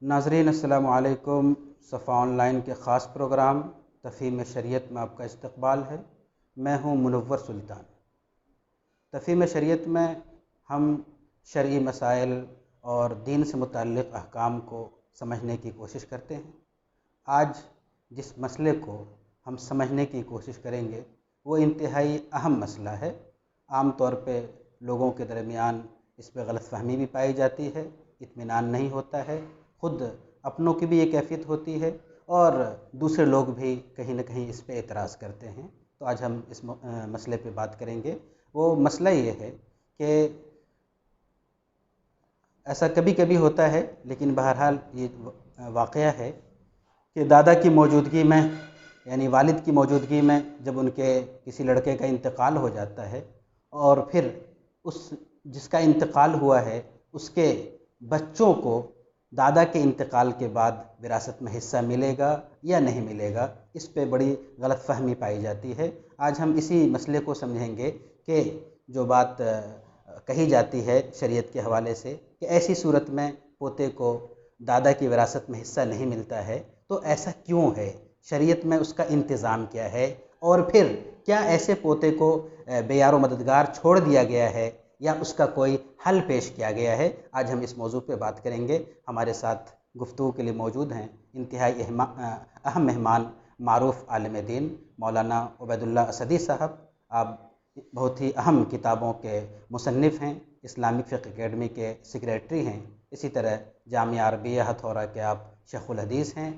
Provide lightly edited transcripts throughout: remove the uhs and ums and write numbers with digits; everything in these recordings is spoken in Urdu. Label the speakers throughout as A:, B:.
A: ناظرین السلام علیکم۔ صفا آن لائن کے خاص پروگرام تفہیم شریعت میں آپ کا استقبال ہے۔ میں ہوں منور سلطان۔ تفہیم شریعت میں ہم شرعی مسائل اور دین سے متعلق احکام کو سمجھنے کی کوشش کرتے ہیں۔ آج جس مسئلے کو ہم سمجھنے کی کوشش کریں گے وہ انتہائی اہم مسئلہ ہے۔ عام طور پہ لوگوں کے درمیان اس پہ غلط فہمی بھی پائی جاتی ہے، اطمینان نہیں ہوتا ہے، خود اپنوں کی بھی یہ کیفیت ہوتی ہے اور دوسرے لوگ بھی کہیں نہ کہیں اس پہ اعتراض کرتے ہیں۔ تو آج ہم اس مسئلے پہ بات کریں گے۔ وہ مسئلہ یہ ہے کہ ایسا کبھی کبھی ہوتا ہے، لیکن بہرحال یہ واقعہ ہے کہ دادا کی موجودگی میں، یعنی والد کی موجودگی میں، جب ان کے کسی لڑکے کا انتقال ہو جاتا ہے اور پھر جس کا انتقال ہوا ہے اس کے بچوں کو دادا کے انتقال کے بعد وراثت میں حصہ ملے گا یا نہیں ملے گا، اس پہ بڑی غلط فہمی پائی جاتی ہے۔ آج ہم اسی مسئلے کو سمجھیں گے کہ جو بات کہی جاتی ہے شریعت کے حوالے سے کہ ایسی صورت میں پوتے کو دادا کی وراثت میں حصہ نہیں ملتا ہے تو ایسا کیوں ہے، شریعت میں اس کا انتظام کیا ہے، اور پھر کیا ایسے پوتے کو بے یار و مددگار چھوڑ دیا گیا ہے یا اس کا کوئی حل پیش کیا گیا ہے۔ آج ہم اس موضوع پہ بات کریں گے۔ ہمارے ساتھ گفتگو کے لیے موجود ہیں انتہائی اہم مہمان، معروف عالم دین مولانا عبید اللہ اسدی صاحب۔ آپ بہت ہی اہم کتابوں کے مصنف ہیں، اسلامک فقہ اکیڈمی کے سیکریٹری ہیں، اسی طرح جامعہ عربیہ ہتھورا کے آپ شیخ الحدیث ہیں۔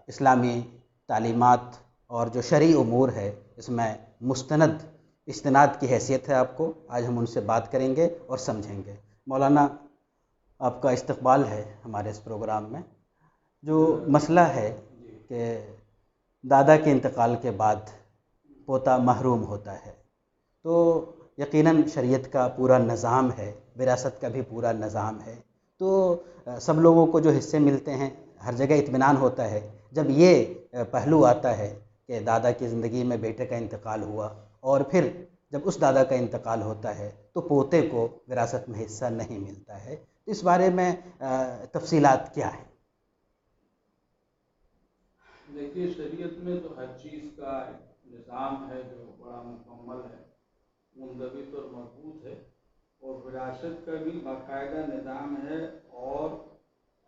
A: اسلامی تعلیمات اور جو شرعی امور ہے اس میں مستند استناد کی حیثیت ہے آپ کو۔ آج ہم ان سے بات کریں گے اور سمجھیں گے۔ مولانا، آپ کا استقبال ہے ہمارے اس پروگرام میں۔ جو مسئلہ ہے کہ دادا کے انتقال کے بعد پوتا محروم ہوتا ہے، تو یقیناً شریعت کا پورا نظام ہے، وراثت کا بھی پورا نظام ہے، تو سب لوگوں کو جو حصے ملتے ہیں ہر جگہ اطمینان ہوتا ہے۔ جب یہ پہلو آتا ہے کہ دادا کی زندگی میں بیٹے کا انتقال ہوا اور پھر جب اس دادا کا انتقال ہوتا ہے تو پوتے کو وراثت میں حصہ نہیں ملتا ہے، اس بارے میں تفصیلات کیا ہیں؟
B: دیکھیے، شریعت میں تو ہر چیز کا نظام ہے جو بڑا مکمل ہے، منضبط اور مضبوط ہے، اور وراثت کا بھی باقاعدہ نظام ہے، اور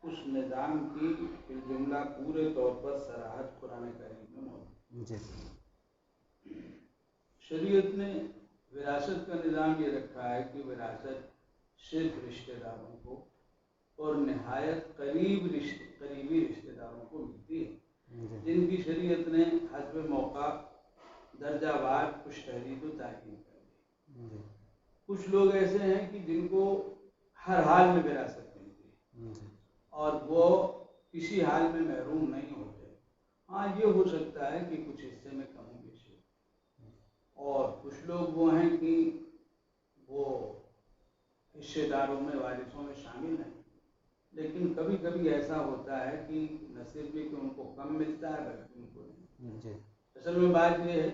B: اس نظام کی بالجملہ پورے طور پر صراحت قرآن کریم میں موجود ہے۔ شریعت نے وراثت کا نظام یہ رکھا ہے کہ وراثت صرف رشتہ داروں کو اور نہایت قریبی رشتہ داروں کو ملتی ہے، جن کی شریعت نے حسب موقع درجہ وار کچھ تحدید و تعین کر دی۔ کچھ لوگ ایسے ہیں کہ جن کو ہر حال میں وراثت ملتی ہے اور وہ کسی حال میں محروم نہیں ہوتے۔ ہاں، یہ ہو سکتا ہے کہ کچھ حصے میں کمی بیشی ہو، اور کچھ لوگ وہ ہیں کہ وہ حصے داروں میں، وارثوں میں شامل ہیں، لیکن کبھی کبھی ایسا ہوتا ہے کہ نہ صرف یہ کہ ان کو کم ملتا ہے بلکہ ان کو نہیں۔ اصل میں بات یہ ہے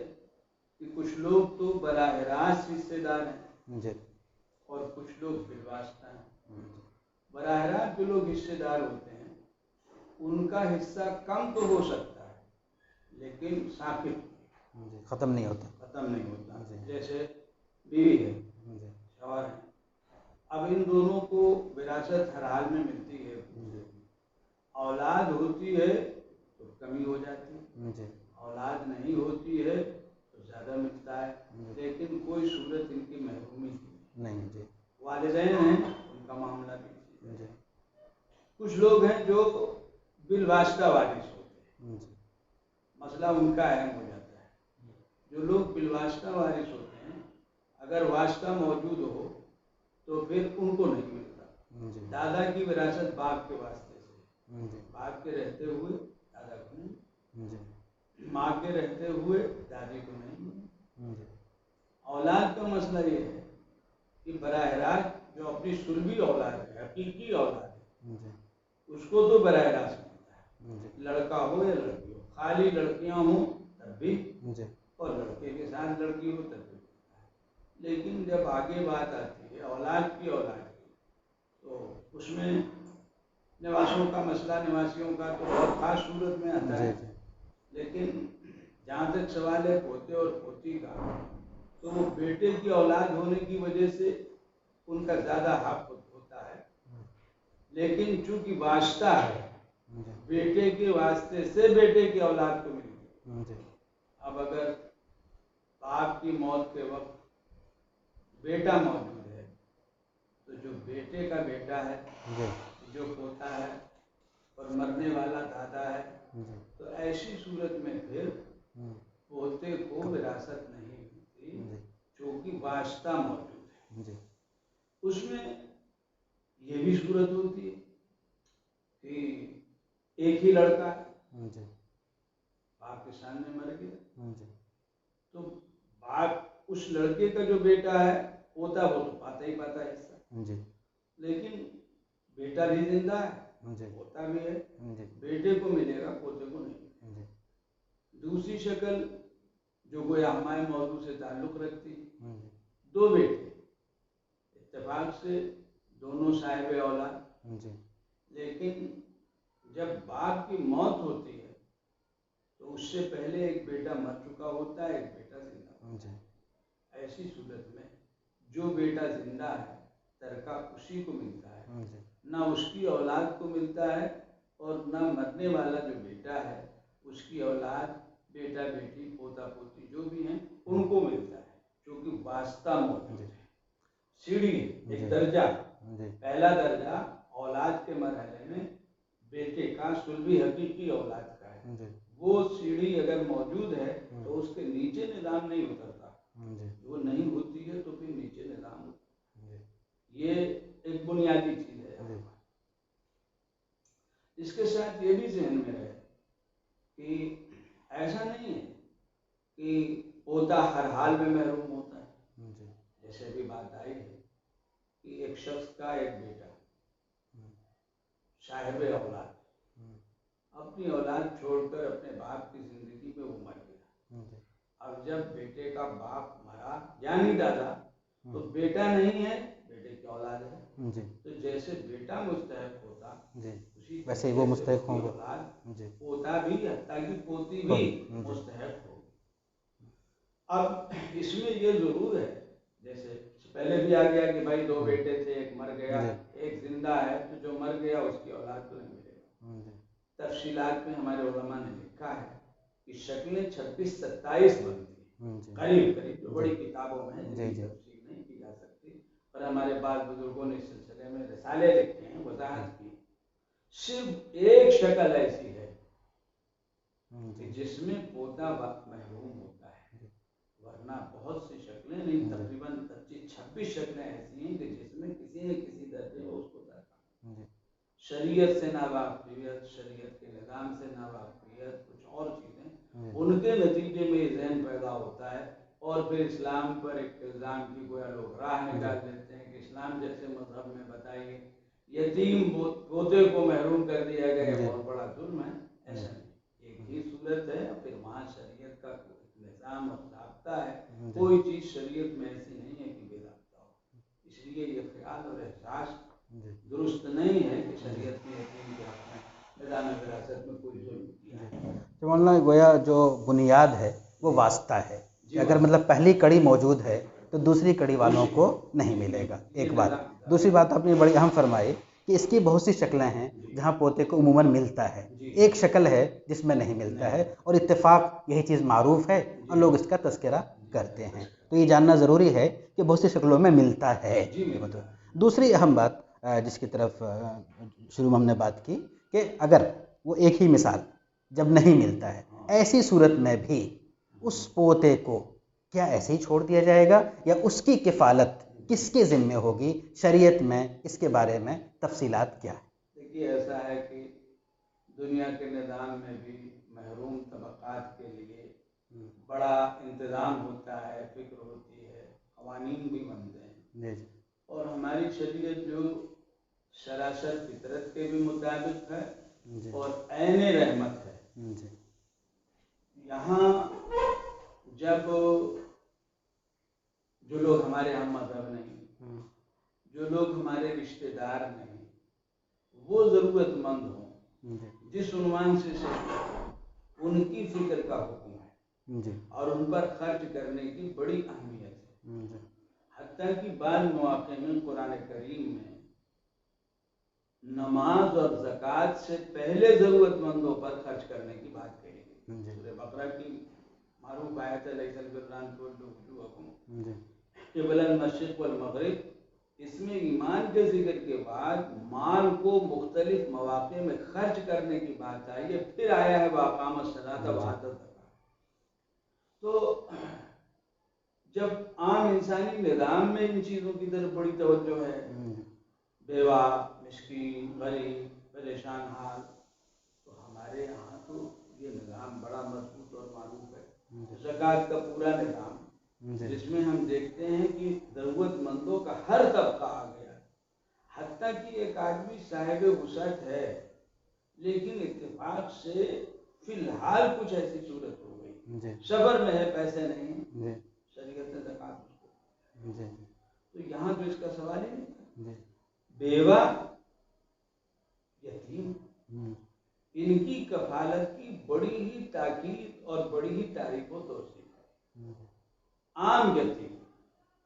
B: کہ کچھ لوگ تو براہ راست حصے دار ہیں اور کچھ لوگ بالواسطہ ہیں۔ براہ راست جو لوگ حصے دار ہوتے ہیں ان کا حصہ کم تو ہو سکتا ہے لیکن ثابت
A: ختم نہیں ہوتا۔
B: جیسے بیوی ہے، شوہر ہے، اب ان دونوں کو وراثت ہر حال میں ملتی ہے، اولاد ہوتی ہے تو کمی ہو جاتی ہے، اولاد نہیں ہوتی ہے تو زیادہ ملتا ہے، لیکن کوئی صورت ان کی محرومی نہیں۔ والدین ہیں، ان کا معاملہ بھی۔ کچھ لوگ ہیں جو بالواسطہ وارث ہوتے ہیں، مسئلہ ان کا اہم ہو جاتا ہے۔ جو لوگ بالواسطہ وارث ہوتے ہیں، اگر واسطہ موجود ہو تو پھر ان کو نہیں ملتا۔ دادا کی وراثت باپ کے واسطے سے، باپ کے رہتے ہوئے دادا کو نہیں، ماں کے رہتے ہوئے دادی کو نہیں۔ اولاد کا مسئلہ یہ ہے کہ براہ راست جو اپنی سلبی اولاد ہے، حقیقی اولاد ہے، اس کو تو براہ راست ملتا ہے، لڑکا ہو یا لڑکی ہو، خالی لڑکیاں ہوں تب بھی، اور لڑکے کے ساتھ لڑکی ہو تب بھی ملتا ہے۔ لیکن جب آگے بات آتی ہے اولاد کی تو اس میں نواسوں کا مسئلہ، نواسیوں کا تو بہت خاص صورت میں آتا ہے،
A: جی
B: لیکن جہاں تک سوال ہے پوتے اور پوتی کا، تو وہ بیٹے کی اولاد ہونے کی وجہ سے ان کا زیادہ حق ہوتا ہے، لیکن چونکہ واسطہ ہے، بیٹے کے واسطے سے بیٹے کی اولاد کو ملتی ہے۔ اب اگر باپ کی موت کے وقت بیٹا موجود ہے تو جو بیٹے کا بیٹا ہے، جو پوتا ہے اور مرنے والا دادا ہے، تو ایسی صورت میں پھر پوتے کو وراثت نہیں ملتی، چونکہ واسطہ موجود ہے۔ اس میں یہ بھی صورت ہوتی ہے کہ ایک ہی لڑکا ہے، باپ کے سامنے مر گیا، تو باپ اس لڑکے کا جو بیٹا ہے پوتا، وہ تو پاتا ہی پاتا ہے حصہ، لیکن بیٹا بھی زندہ ہے، پوتا بھی ہے، بیٹے کو ملے گا، پوتے کو نہیں ملے گا۔ دوسری شکل جو گویا ہمارے موضوع سے تعلق رکھتی، دو بیٹے اتفاق سے دونوں صاحب اولاد، لیکن جب باپ کی موت ہوتی ہے تو اس سے پہلے ایک بیٹا مر چکا ہوتا ہے، ایک بیٹا زندہ ہوتا ہے۔ ایسی صورت میں جو بیٹا زندہ ہے ترکہ اسی کو ملتا ہے، نہ اس کی اولاد کو ملتا ہے، اور نہ مرنے والا جو بیٹا ہے اس کی اولاد، بیٹا بیٹی پوتا پوتی جو بھی ہیں ان کو ملتا ہے، کیونکہ واسطہ موجود ہے۔ سیڑھی ایک درجہ، پہلا درجہ اولاد کے مرحلے میں بیٹے کا صلبی حقیقی اولاد کا ہے، وہ سیڑھی اگر موجود ہے تو اس کے نیچے نظام نہیں اترتا، وہ نہیں ہوتی ہے تو پھر نیچے نظام ہوتا ہے۔ یہ ایک بنیادی چیز ہے۔ اس کے ساتھ یہ بھی ذہن میں رہے کہ ایسا نہیں ہے کہ پوتا ہر حال میں محروم ہوتا ہے، جیسے ابھی بات آئی ہے کہ ایک شخص کا ایک بیٹا صاحب اولاد اپنی اولاد چھوڑ کر اپنے باپ کی زندگی میں وہ مر گیا، اب جب بیٹے کا باپ مرا یعنی دادا، تو بیٹا نہیں ہے، بیٹے کی اولاد ہے، تو جیسے بیٹا مستحق ہوتا اسی
A: ویسے ہی وہ مستحق ہوں گے،
B: اولاد پوتا بھی، حتیٰ کہ پوتی بھی مستحق ہوگی۔ اب اس میں یہ ضرور ہے، جیسے پہلے بھی آ گیا کہ بھائی دو بیٹے تھے، ایک مر گیا، ایک زندہ ہے، تو جو مر گیا اس کی اولاد کو نہیں ملے گا۔ تفصیلات میں ہمارے علماء نے لکھا ہے کہ شکلیں 26-27 بنتی ہیں، قریب قریب، جو بڑی کتابوں میں تفصیل نہیں کی جا سکتی، اور ہمارے بعض بزرگوں نے اس سلسلے میں رسالے لکھے ہیں، وضاحت کی۔ صرف ایک شکل ایسی ہے کہ جس میں پوتا محروم ہوتا ہے، ورنہ بہت سی شکلیں نہیں، تقریباً 25-26 شکلیں ایسی ہیں کہ جس میں کسی نہ کسی درجے میں اس کو درکار، شریعت سے ناواقفیت، شریعت کے نظام سے ناواقفیت، کچھ اور چیزیں، ان کے نتیجے میں یہ ذہن پیدا ہوتا ہے، اور پھر اسلام پر ایک الزام کی گویا لوگ راہ نکال دیتے ہیں کہ اسلام جیسے مذہب میں بتائیے یتیم پوتے کو محروم کر دیا گیا، یہ بہت بڑا ظلم ہے۔ ایسا نہیں، ایک ہی صورت ہے، پھر وہاں شریعت کا نظام اور ضابطہ ہے، کوئی چیز شریعت میں ایسی نہیں ہے کہ بے ضابطہ ہو۔ اس لیے یہ خیال اور احساس درست نہیں ہے کہ شریعت میں یتیم کے حق میں میدان وراثت میں کوئی ظلم کیا ہے۔
A: تو مولانا گویا جو بنیاد ہے وہ واسطہ ہے، کہ اگر مطلب پہلی کڑی موجود ہے تو دوسری کڑی والوں کو نہیں ملے گا، ایک بات۔ دوسری بات آپ نے بڑی اہم فرمائی کہ اس کی بہت سی شکلیں ہیں جہاں پوتے کو عموماً ملتا ہے، ایک شکل ہے جس میں نہیں ملتا ہے، اور اتفاق یہی چیز معروف ہے اور لوگ اس کا تذکرہ کرتے ہیں، تو یہ جاننا ضروری ہے کہ بہت سی شکلوں میں ملتا ہے۔ دوسری اہم بات جس کی طرف شروع میں ہم نے بات کی کہ اگر وہ ایک ہی مثال جب نہیں ملتا ہے، ایسی صورت میں بھی اس پوتے کو کیا ایسے ہی چھوڑ دیا جائے گا یا اس کی کفالت کس کے ذمہ ہوگی؟ شریعت میں اس کے بارے میں تفصیلات کیا ہے؟
B: دیکھیے ایسا ہے کہ دنیا کے نظام میں بھی محروم طبقات کے لیے بڑا انتظام ہوتا ہے، فکر ہوتی ہے، قوانین بھی بنتے ہیں، اور ہماری شریعت جو سراسر فطرت کے بھی مطابق ہے اور عین رحمت ہے۔ یہاں جب جو لوگ ہمارے ہم مذہب نہیں، جو لوگ ہمارے رشتہ دار نہیں، وہ ضرورت مند ہوں
A: جی
B: جس عنوان سے ان کی فکر کا حکم ہے
A: جی
B: اور ان پر خرچ کرنے کی بڑی اہمیت ہے.
A: جی
B: حتیٰ کہ بعض مواقع میں قرآن کریم میں نماز اور زکوٰۃ سے پہلے ضرورت مندوں پر خرچ کرنے کی بات کہی گئی.
A: جی
B: سورہ بقرہ کی معروف آیت ہے لیس البر ان تولوا وجوہکم
A: جی
B: قبل المشرق والمغرب. اس میں ایمان کے ذکر کے بعد مال کو مختلف مواقع میں خرچ کرنے کی بات آئی ہے. پھر آیا ہے واقام الصلاۃ وآتى الزکاۃ. تو جب عام انسانی نظام میں ان چیزوں کی طرف بڑی توجہ ہے، بیوہ، مسکین، غریب، پریشان حال، تو ہمارے یہاں تو یہ نظام بڑا مضبوط اور معروف ہے. زکوٰۃ کا پورا نظام جس میں ہم دیکھتے ہیں کہ ضرورت مندوں کا ہر طبقہ آ گیا. حتیٰ کہ ایک آدمی صاحب وسعت ہے لیکن اتفاق سے فی الحال کچھ ایسی صورت ہو گئی، صبر میں ہے، پیسے نہیں، شریعت نے زکوٰۃ اس کو، تو یہاں تو اس کا سوال ہی نہیں تھا. بیوہ، یتیم، ان کی کفالت کی بڑی ہی تاکید اور بڑی ہی تعریف و توصیف ہے. عام یتیم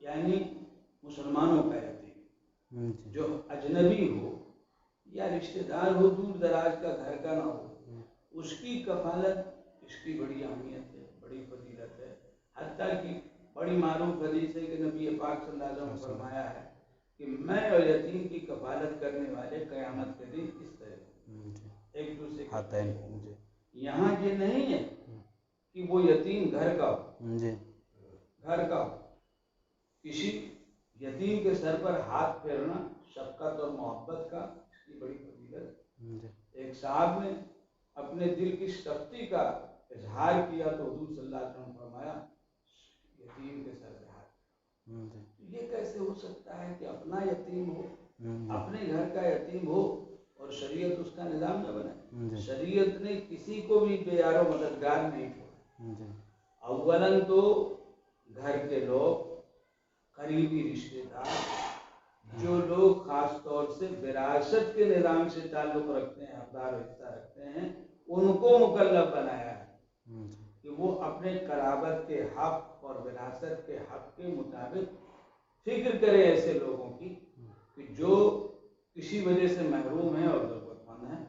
B: یعنی مسلمانوں کا یتیم جو اجنبی ہو یا رشتہ دار ہو، دور دراز کا گھر کا نہ ہو، اس کی کفالت، اس کی بڑی اہمیت ہے، بڑی فضیلت ہے. حتیٰ کہ بڑی معروف حدیث ہے کہ نبی پاک صلی اللہ علیہ وسلم نے فرمایا ہے کہ میں اور یتیم کی کفالت کرنے والے قیامت کے دن اس طرح ایک دوسرے کے ہوں. یہاں یہ نہیں ہے کہ وہ یتیم گھر کا ہو، گھر کا ہو، کسی یتیم کے سر پر ہاتھ پھیرنا شفقت اور محبت کا، اس کی بڑی فضیلت. ایک صاحب نے اپنے دل کی سختی کا اظہار کیا تو حضور صلی اللہ علیہ وسلم نے فرمایا یتیم کے سر پہ ہاتھ. یہ کیسے ہو سکتا ہے کہ اپنا یتیم ہو، اپنے گھر کا یتیم ہو اور شریعت اس کا نظام نہ بنائے؟ شریعت نے کسی کو بھی بے یار و مددگار نہیں چھوڑا. اولاً تو گھر کے لوگ، قریبی رشتے دار، جو لوگ خاص طور سے وراثت کے نظام سے تعلق رکھتے ہیں، حقدار و حصہ رکھتے ہیں، ان کو مکلف بنایا ہے کہ وہ اپنے قرابت کے حق اور وراثت کے حق کے مطابق فکر کرے ایسے لوگوں کی کہ جو کسی وجہ سے محروم ہیں اور ضرورت مند ہیں،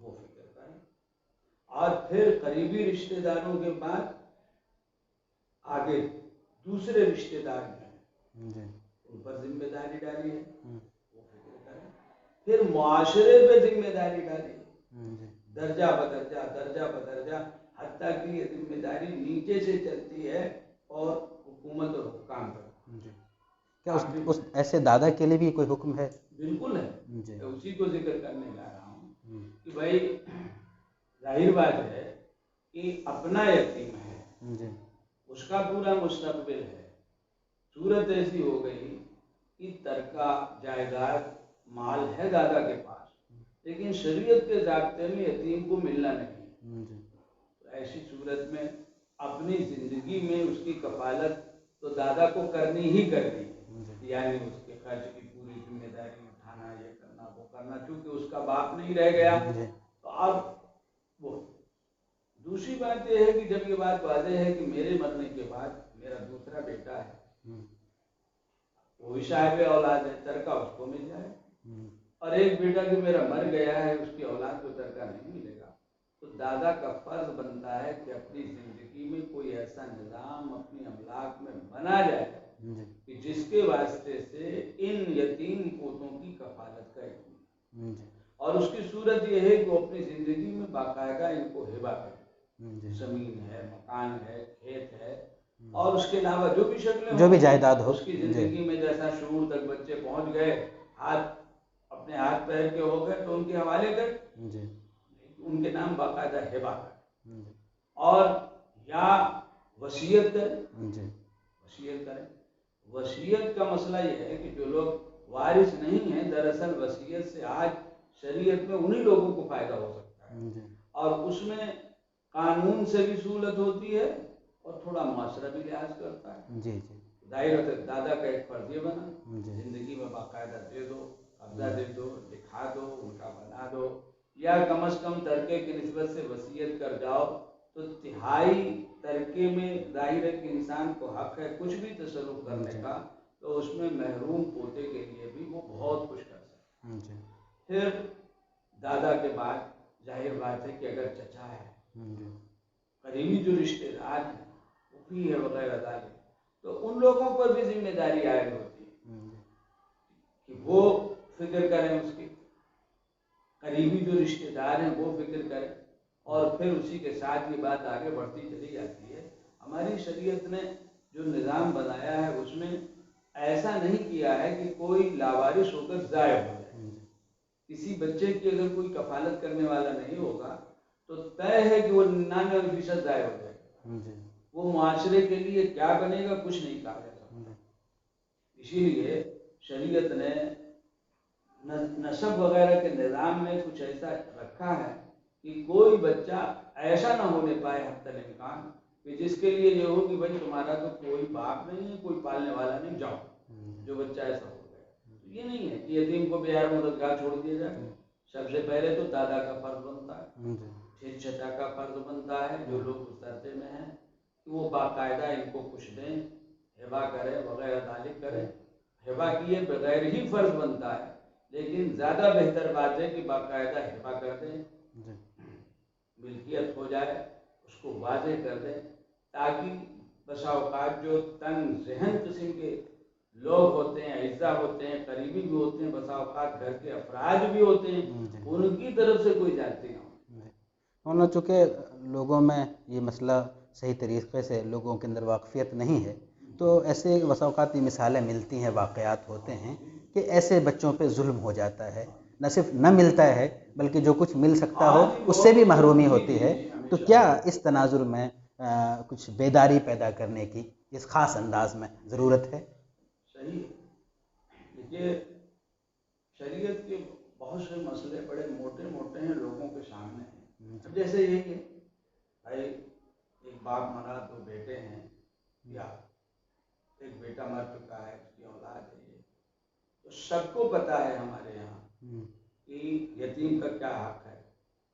B: وہ فکر کریں. اور پھر قریبی رشتے داروں کے بعد آگے دوسرے رشتے دار ہیں، ان پر ذمہ داری ڈالی ہے، وہ فکر کریں. پھر معاشرے پہ ذمہ داری ڈالی ہے، درجہ بدرجہ، درجہ بدرجہ، حتیٰ کہ یہ ذمہ داری نیچے سے چلتی ہے اور حکومت اور حکام پر.
A: کیا اس ایسے دادا کے لیے بھی کوئی حکم ہے؟
B: بالکل ہے. میں اسی کو ذکر کرنے جا رہا ہوں کہ بھائی ظاہر بات ہے کہ اپنا یتیم ہے، اس کا پورا مستقبل ہے. صورت ایسی ہو گئی کہ ترکہ، جائیداد، مال ہے دادا کے پاس، لیکن شریعت کے ضابطے میں یتیم کو ملنا نہیں. تو ایسی صورت میں اپنی زندگی میں اس کی کفالت تو دادا کو کرنی ہی کرنی، یعنی اس کے خرچ کی پوری ذمہ داری اٹھانا، یہ کرنا وہ کرنا، چونکہ اس کا باپ نہیں رہ گیا. تو اب وہ دوسری بات یہ ہے کہ جب یہ بات واضح ہے کہ میرے مرنے کے بعد میرا دوسرا بیٹا ہے، وہ بھی صاحب اولاد ہے، ترکہ اس کو مل جائے. اور ایک بیٹا جو میرا مر گیا ہے، اس کی اولاد کو ترکہ نہیں ملے گا. تو دادا کا فرض بنتا ہے کہ اپنی زندگی میں کوئی ایسا نظام اپنی املاک میں بنا جائے کہ جس کے واسطے سے ان یتیم پوتوں کی کفالت کرے. اور اس کی صورت یہ ہے کہ وہ اپنی زندگی میں باقاعدہ ان کو ہبہ کرے. زمین ہے، مکان ہے، کھیت ہے، اور اس کے علاوہ جو بھی شکلیں
A: جو بھی جائیداد ہو
B: اس کی زندگی میں جیسا شعور تک بچے پہنچ گئے، ہاتھ اپنے ہاتھ پیر کے ہو گئے تو ان کے حوالے کر، ان کے نام باقاعدہ ہبہ کر، اور یا وصیت کریں. وصیت کریں. وصیت کا مسئلہ یہ ہے کہ جو لوگ وارث نہیں ہیں، دراصل وصیت سے آج شریعت میں انہی لوگوں کو فائدہ ہو سکتا ہے، اور اس میں قانون سے بھی سہولت ہوتی ہے اور تھوڑا معاشرہ بھی لحاظ کرتا ہے. ظاہر ہے دادا کا ایک فرض یہ بنا زندگی میں باقاعدہ دے دو، قبضہ دے دو، لکھا دو، ان کا بنا دو، یا کم از کم ترکے کی نسبت سے وصیت کر جاؤ، تو تہائی ترکے میں ظاہر ہے کہ انسان کو حق ہے کچھ بھی تصرف کرنے کا، تو اس میں محروم پوتے کے لیے بھی وہ بہت کچھ کر سکتا ہے۔ پھر دادا کے بعد ظاہر بات ہے کہ اگر چچا ہے، قریبی جو رشتے دار ہیں وہ بھی ہے وغیرہ ذالک، تو ان لوگوں پر بھی ذمہ داری عائد ہوتی ہے کہ وہ فکر کریں، اس کی قریبی جو رشتے دار ہیں وہ فکر کریں، اور پھر اسی کے ساتھ یہ بات آگے بڑھتی چلی جاتی ہے۔ ہماری شریعت نے جو نظام بنایا ہے اس میں ایسا نہیں کیا ہے کہ کوئی لاوارث ہو کر ضائع ہو جائے۔ کسی بچے کی اگر کوئی کفالت کرنے والا نہیں ہوگا تو طے ہے کہ وہ 99% ضائع ہو جائے گا، وہ معاشرے کے لیے کیا بنے گا کچھ نہیں کہا جا سکتا۔ اسی لیے شریعت نے نسب وغیرہ کے نظام میں کچھ ایسا رکھا ہے کہ کوئی بچہ ایسا نہ ہونے پائے حتی الامکان کہ جس کے لیے یہ ہو کہ بھائی تمہارا تو کوئی باپ نہیں ہے، کوئی پالنے والا نہیں، جاؤ، جو بچہ ایسا ہو گیا۔ تو یہ نہیں ہے کہ یتیم کو بے یار مددگار چھوڑ دیا جائے۔ سب سے پہلے تو دادا کا فرض بنتا ہے، پھر چچا کا فرض بنتا ہے، جو لوگ اس درجے میں ہیں کہ وہ باقاعدہ ان کو کچھ دیں، ہبہ کریں وغیرہ ذالک کریں۔ ہبہ کیے بغیر ہی فرض بنتا ہے، لیکن زیادہ بہتر بات ہے کہ باقاعدہ ہبہ کر دیں، ملکیت ہو جائے، اس کو واضح کر دیں، تاکہ بسا اوقات جو تنگ ذہن قسم کے لوگ ہوتے ہیں، اعزاء ہوتے ہیں، قریبی بھی ہوتے ہیں، بسا اوقات گھر کے افراد بھی ہوتے ہیں، ان کی طرف سے کوئی جاتی نہ ہو۔
A: مولانا چونکہ لوگوں میں یہ مسئلہ صحیح طریقے سے لوگوں کے اندر واقفیت نہیں ہے، تو ایسے بسا اوقات یہ مثالیں ملتی ہیں، واقعات ہوتے ہیں کہ ایسے بچوں پہ ظلم ہو جاتا ہے، نہ صرف نہ ملتا ہے بلکہ جو کچھ مل سکتا ہو اس سے بھی محرومی ہوتی ہے۔ تو کیا اس تناظر میں کچھ بیداری پیدا کرنے کی اس خاص انداز میں ضرورت ہے؟
B: صحیح ہے۔ دیکھیے شریعت کے بہت سے مسئلے بڑے موٹے موٹے ہیں، لوگوں کے سامنے ہیں۔ اب جیسے یہ کہ بھائی ایک باپ مرا دو بیٹے ہیں، یا ایک بیٹا مر چکا ہے، اس کی اولاد ہے، یہ تو سب کو پتا ہے ہمارے یہاں کہ یتیم کا کیا حق ہے،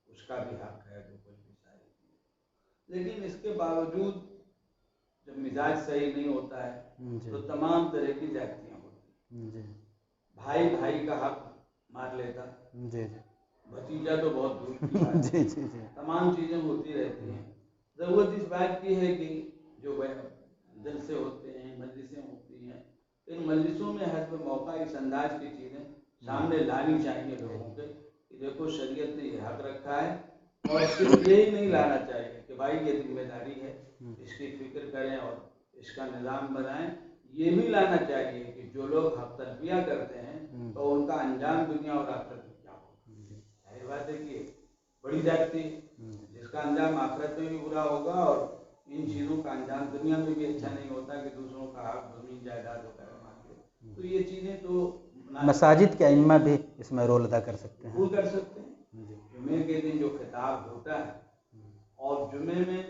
B: اس کا بھی حق ہے، جو کچھ بھی ساری چیزیں، لیکن اس کے باوجود جب مزاج صحیح نہیں ہوتا ہے تو تمام طرح کی زیادتیاں ہوتی ہیں۔ بھائی بھائی کا حق مار لیتا، بھتیجا تو بہت دور کی بات ہے، تمام چیزیں ہوتی رہتی ہیں۔ ضرورت اس بات کی ہے کہ جو جلسے ہوتے ہیں، مجلسیں ہوتی ہیں، ان مجلسوں میں حسب موقع اس انداز کی چیزیں سامنے لانی چاہیے لوگوں کے کہ دیکھو شریعت نے یہ حق رکھا ہے، اور صرف یہی نہیں لانا چاہیے کہ بھائی یہ ذمہ داری ہے، اس کی فکر کریں اور اس کا نظام بنائیں۔ یہ بھی لانا چاہیے کہ جو لوگ حق تلفیہ کرتے ہیں تو ان کا انجام دنیا اور آخرت میں کیا ہوگا۔ ظاہر بات ہے کہ بڑی زیادتی جس کا انجام آخرت میں بھی برا ہوگا، اور ان چیزوں کا انجام دنیا میں بھی اچھا نہیں ہوتا کہ دوسروں کا حق، زمین جائیداد وغیرہ مانگے۔ تو یہ چیزیں تو
A: مساجد کے ائمہ بھی اس میں رول ادا کر سکتے ہیں،
B: ضرور کر سکتے ہیں۔ جمعے کے دن جو خطاب ہوتا ہے، اور جمعے میں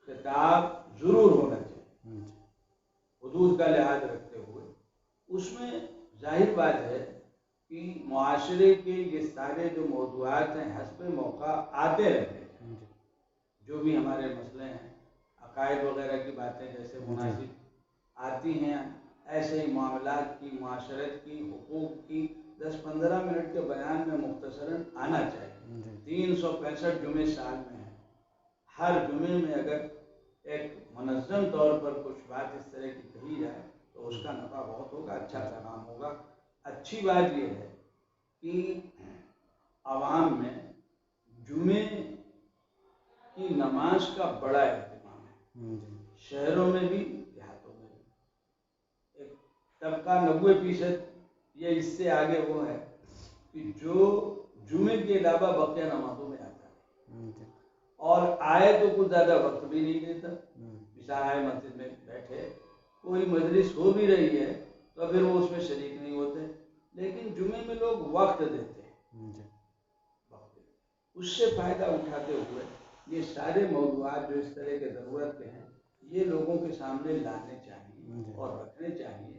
B: خطاب ضرور ہونا چاہیے حدود کا لحاظ رکھتے ہوئے، اس میں ظاہر بات ہے کہ معاشرے کے یہ سارے جو موضوعات ہیں حسب موقع آتے رہتے ہیں، جو بھی ہمارے مسئلے ہیں، عقائد وغیرہ کی باتیں جیسے مناسب آتی ہیں، ایسے ہی معاملات کی، معاشرت کی، حقوق کی 10-15 منٹ کے بیان میں مختصراً آنا چاہیے۔ 365 جمعے سال میں ہیں، ہر جمعے میں اگر ایک منظم طور پر کچھ بات اس طرح کی کہی جائے تو اس کا نفع بہت ہوگا، اچھا پیغام ہوگا۔ اچھی بات یہ ہے کہ عوام میں جمعے کی نماز کا بڑا اہتمام ہے، شہروں میں بھی دیہاتوں میں بھی۔ ایک طبقہ 90% یہ اس سے آگے وہ ہے کہ جو جمعے کے علاوہ بقیہ نمازوں میں آتا ہے، اور آئے تو کچھ زیادہ وقت بھی نہیں دیتا۔ مثال آئے مسجد میں بیٹھے، کوئی مجلس ہو بھی رہی ہے تو پھر وہ اس میں شریک نہیں ہوتے، لیکن جمعے میں لوگ وقت دیتے ہیں، اس سے فائدہ اٹھاتے ہوئے یہ سارے موضوعات جو اس طرح کے ضرورت کے ہیں یہ لوگوں کے سامنے لانے چاہیے اور رکھنے چاہیے۔